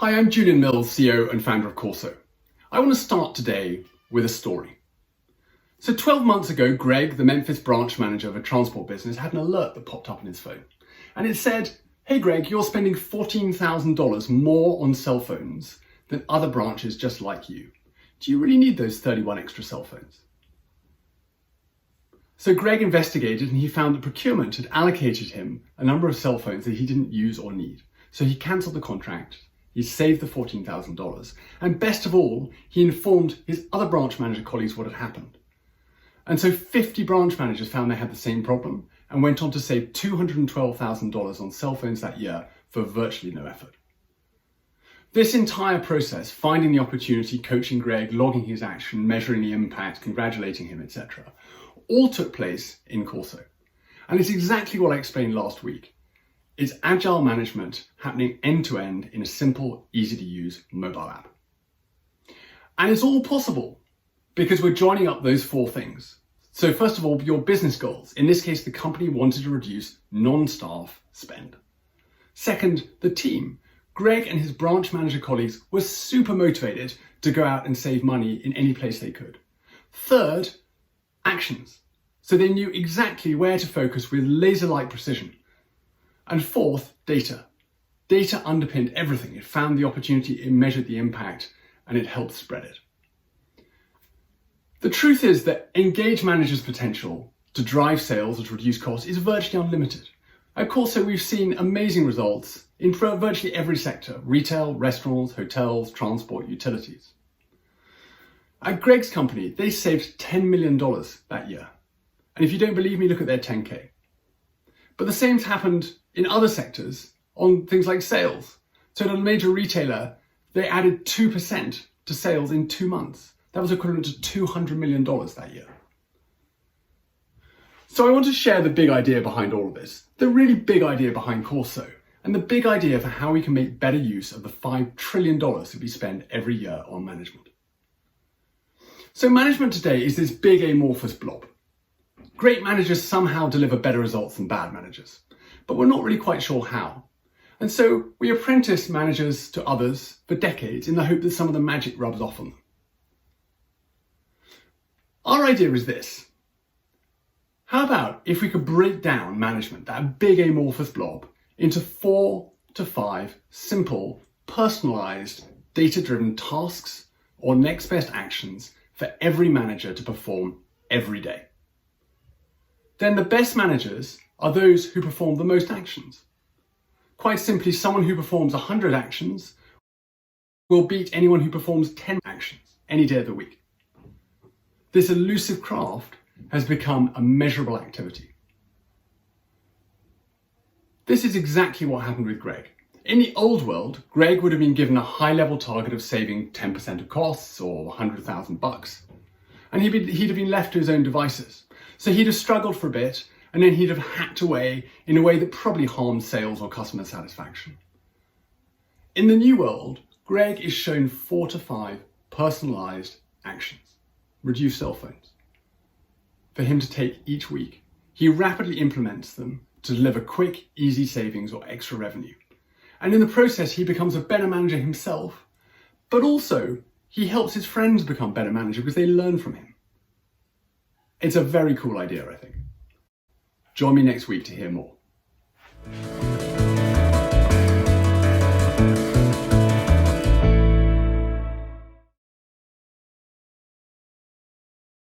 Hi, I'm Julian Mills, CEO and founder of Quorso. I want to start today with a story. So 12 months ago, Greg, the Memphis branch manager of a transport business, had an alert that popped up on his phone. And it said, "Hey Greg, you're spending $14,000 more on cell phones than other branches just like you. Do you really need those 31 extra cell phones?" So Greg investigated and he found that procurement had allocated him a number of cell phones that he didn't use or need. So he cancelled the contract. He saved the $14,000, and best of all, he informed his other branch manager colleagues what had happened. And so 50 branch managers found they had the same problem and went on to save $212,000 on cell phones that year for virtually no effort. This entire process, finding the opportunity, coaching Greg, logging his action, measuring the impact, congratulating him, etc., all took place in Quorso. And it's exactly what I explained last week. It's agile management happening end-to-end in a simple, easy-to-use mobile app. And it's all possible because we're joining up those four things. So first of all, your business goals. In this case, the company wanted to reduce non-staff spend. Second, the team. Greg and his branch manager colleagues were super motivated to go out and save money in any place they could. Third, actions. So they knew exactly where to focus with laser-like precision. And fourth, data. Data underpinned everything. It found the opportunity, it measured the impact, and it helped spread it. The truth is that engaged managers' potential to drive sales or to reduce costs is virtually unlimited. Of course, so we've seen amazing results in virtually every sector: retail, restaurants, hotels, transport, utilities. At Greg's company, they saved $10 million that year. And if you don't believe me, look at their 10K. But the same's happened in other sectors on things like sales. So at a major retailer, they added 2% to sales in 2 months. That was equivalent to $200 million that year. So I want to share the big idea behind all of this, the really big idea behind Quorso, and the big idea for how we can make better use of the $5 trillion that we spend every year on management. So management today is this big amorphous blob. Great managers somehow deliver better results than bad managers, but we're not really quite sure how. And so we apprentice managers to others for decades in the hope that some of the magic rubs off on them. Our idea is this. How about if we could break down management, that big amorphous blob, into 4 to 5 simple, personalised, data-driven tasks or next best actions for every manager to perform every day? Then the best managers are those who perform the most actions. Quite simply, someone who performs 100 actions will beat anyone who performs 10 actions any day of the week. This elusive craft has become a measurable activity. This is exactly what happened with Greg. In the old world, Greg would have been given a high-level target of saving 10% of costs or $100,000, and he'd have been left to his own devices. So he'd have struggled for a bit, and then he'd have hacked away in a way that probably harmed sales or customer satisfaction. In the new world, Greg is shown 4 to 5 personalised actions. Reduce cell phones for him to take each week. He rapidly implements them to deliver quick, easy savings or extra revenue. And in the process, he becomes a better manager himself, but also he helps his friends become better managers because they learn from him. It's a very cool idea, I think. Join me next week to hear more.